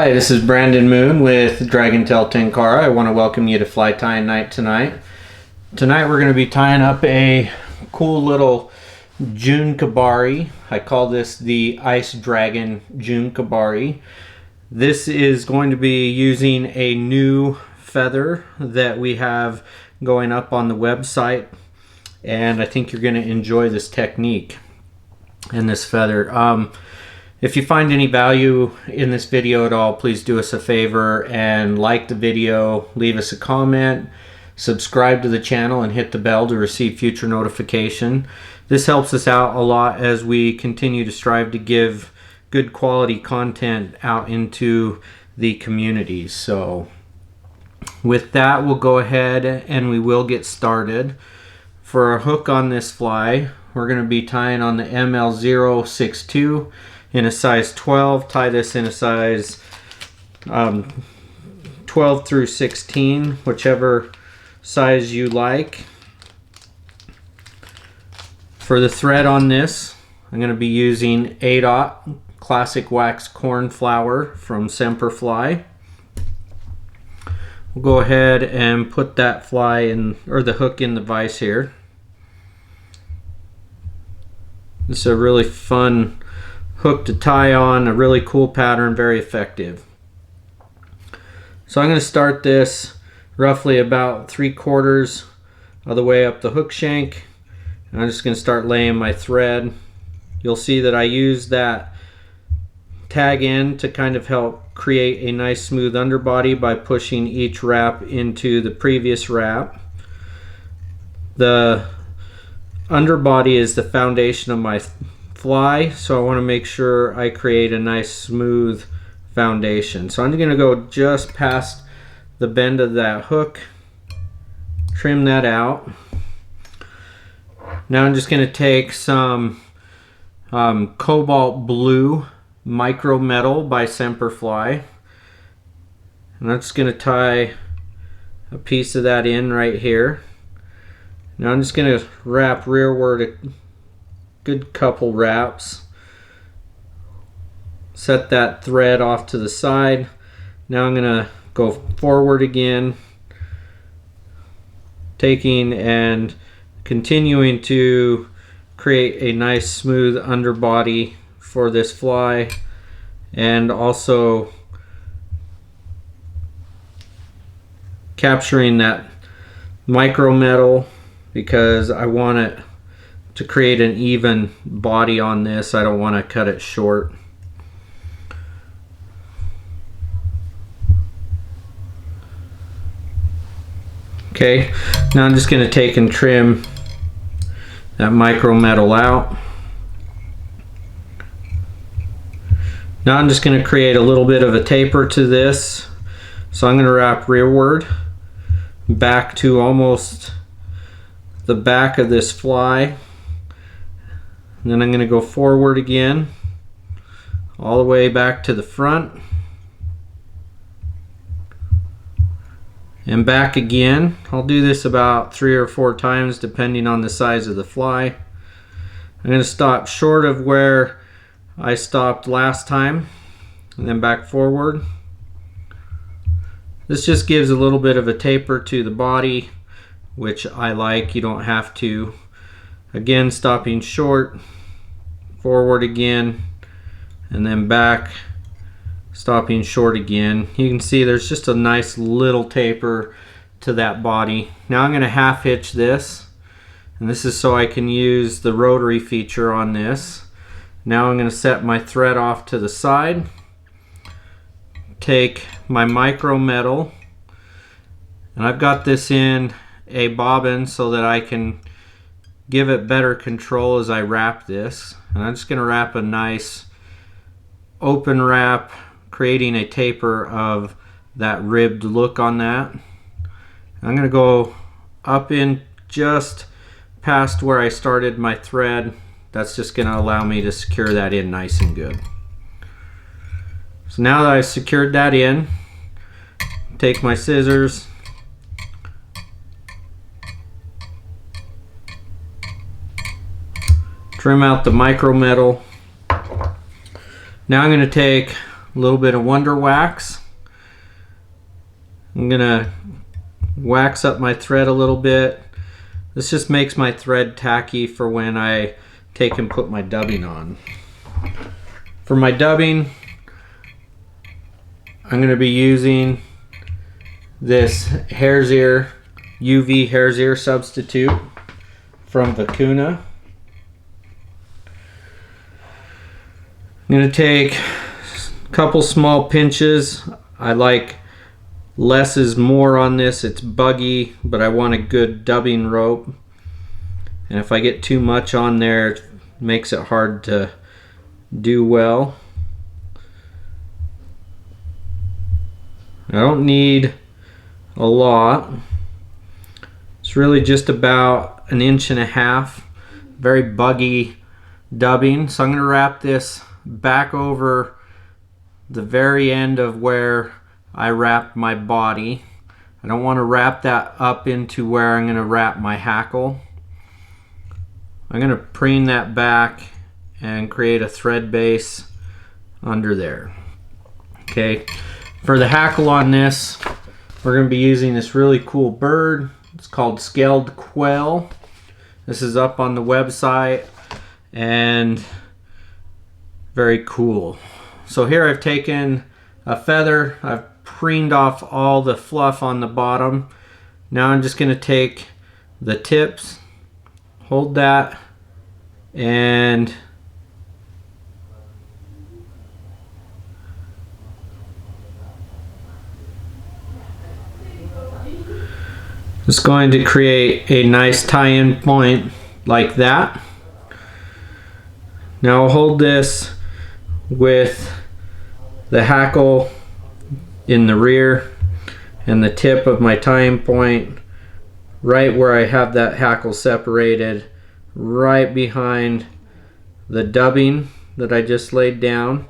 Hi, this is Brandon Moon with Dragon Jun Tenkara. I want to welcome you to Fly Tying Night tonight. Tonight we're going to be tying up a cool little Jun Kebari. I call this the Ice Dragon Jun Kebari. This is going to be using a new feather that we have going up on the website, and I think you're going to enjoy this technique and this feather. If you find any value in this video at all, please do us a favor and like the video, leave us a comment, subscribe to the channel, and hit the bell to receive future notification. This helps us out a lot as we continue to strive to give good quality content out into the community. So with that, we'll go ahead and we will get started. For our hook on this fly, we're going to be tying on the ML062 in a size 12. Tie this in a size 12 through 16, whichever size you like. For the thread on this, I'm going to be using 8/0 classic wax cornflower from Semperfli. We'll go ahead and put that fly in, or the hook in the vise here. This is a really fun hook to tie on, a really cool pattern, very effective. So I'm going to start this roughly about 3/4 of the way up the hook shank, and I'm just going to start laying my thread. You'll see that I use that tag end to kind of help create a nice smooth underbody by pushing each wrap into the previous wrap. The underbody is the foundation of my fly, so I want to make sure I create a nice smooth foundation. So I'm going to go just past the bend of that hook, trim that out. Now I'm just going to take some cobalt blue micro metal by Semperfli, and I'm just going to tie a piece of that in right here. Now I'm just going to wrap rearward a good couple wraps. Set that thread off to the side. Now I'm going to go forward again, taking and continuing to create a nice smooth underbody for this fly, and also capturing that micro metal because I want it to create an even body on this. I don't want to cut it short. Okay, now I'm just going to take and trim that micro metal out. Now I'm just going to create a little bit of a taper to this. So I'm going to wrap rearward back to almost the back of this fly. And then I'm going to go forward again, all the way back to the front, and back again. I'll do this about 3 or 4 times depending on the size of the fly. I'm going to stop short of where I stopped last time, and then back forward. This just gives a little bit of a taper to the body, which I like. You don't have to. Again, stopping short, forward again, and then back, stopping short again. You can see there's just a nice little taper to that body. Now I'm going to half hitch this, and this is so I can use the rotary feature on this. Now I'm going to set my thread off to the side, take my micro metal, and I've got this in a bobbin so that I can give it better control as I wrap this. And I'm just going to wrap a nice open wrap, creating a taper of that ribbed look on that. I'm going to go up in just past where I started my thread. That's just going to allow me to secure that in nice and good. So now that I've secured that in, take my scissors, trim out the micro metal. Now I'm going to take a little bit of Wonder Wax. I'm gonna wax up my thread a little bit. This just makes my thread tacky for when I take and put my dubbing on. For my dubbing, I'm gonna be using this Hare's Ear UV Hare's Ear substitute from Vicuna. I'm going to take a couple small pinches. I like less is more on this. It's buggy, but I want a good dubbing rope. And if I get too much on there, it makes it hard to do well. I don't need a lot. It's really just about 1.5 inches. Very buggy dubbing. So I'm going to wrap this back over the very end of where I wrapped my body. I don't want to wrap that up into where I'm going to wrap my hackle. I'm going to preen that back and create a thread base under there. Okay, for the hackle on this, we're going to be using this really cool bird. It's called Scaled Quail. This is up on the website and very cool. So here I've taken a feather, I've preened off all the fluff on the bottom. Now I'm just going to take the tips, hold that, and just going to create a nice tie-in point like that. Now I'll hold this with the hackle in the rear and the tip of my tying point right where I have that hackle separated, right behind the dubbing that I just laid down.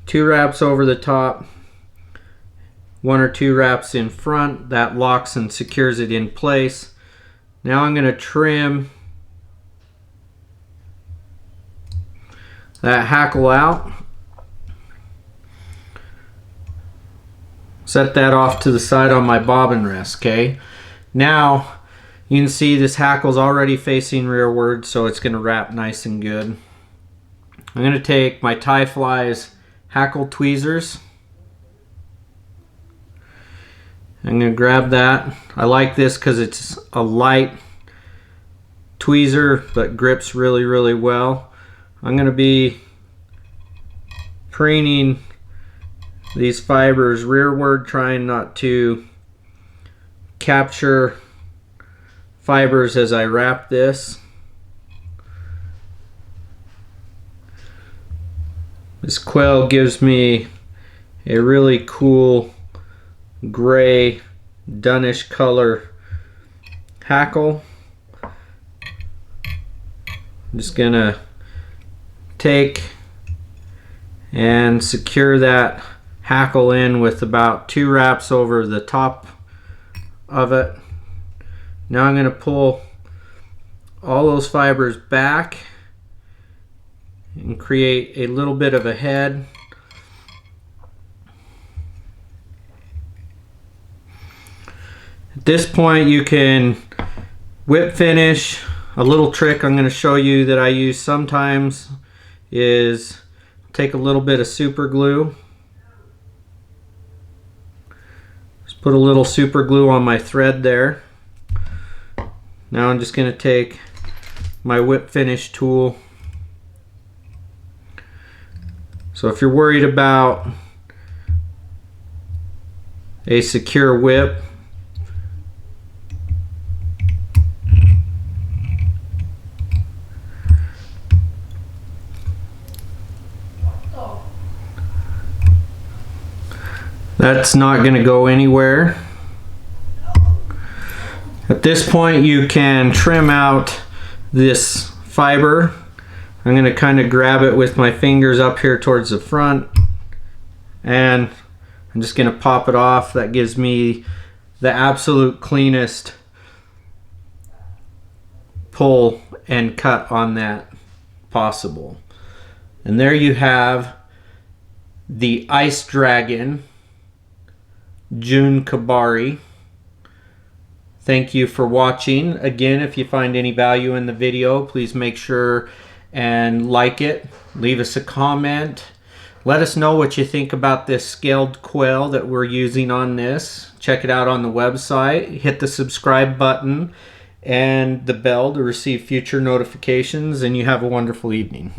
2 wraps over the top, 1 or 2 wraps in front. That locks and secures it in place. Now I'm going to trim that hackle out. Set that off to the side on my bobbin rest, okay? Now you can see this hackle's already facing rearward, so it's going to wrap nice and good. I'm going to take my Tie Flies hackle tweezers. I'm going to grab that. I like this because it's a light tweezer but grips really, really well. I'm going to be preening these fibers rearward, trying not to capture fibers as I wrap this. This quail gives me a really cool gray Dunish color hackle. I'm just gonna take and secure that hackle in with about 2 wraps over the top of it. Now I'm going to pull all those fibers back and create a little bit of a head. At this point you can whip finish. A little trick I'm going to show you that I use sometimes is take a little bit of super glue. Just put a little super glue on my thread there. Now I'm just going to take my whip finish tool. So if you're worried about a secure whip, that's not going to go anywhere. At this point you can trim out this fiber. I'm going to kind of grab it with my fingers up here towards the front and I'm just going to pop it off. That gives me the absolute cleanest pull and cut on that possible. And there you have the Ice Dragon Jun Kebari. Thank you for watching. Again, if you find any value in the video, please make sure and like it. Leave us a comment. Let us know what you think about this scaled quail that we're using on this. Check it out on the website. Hit the subscribe button and the bell to receive future notifications, and you have a wonderful evening.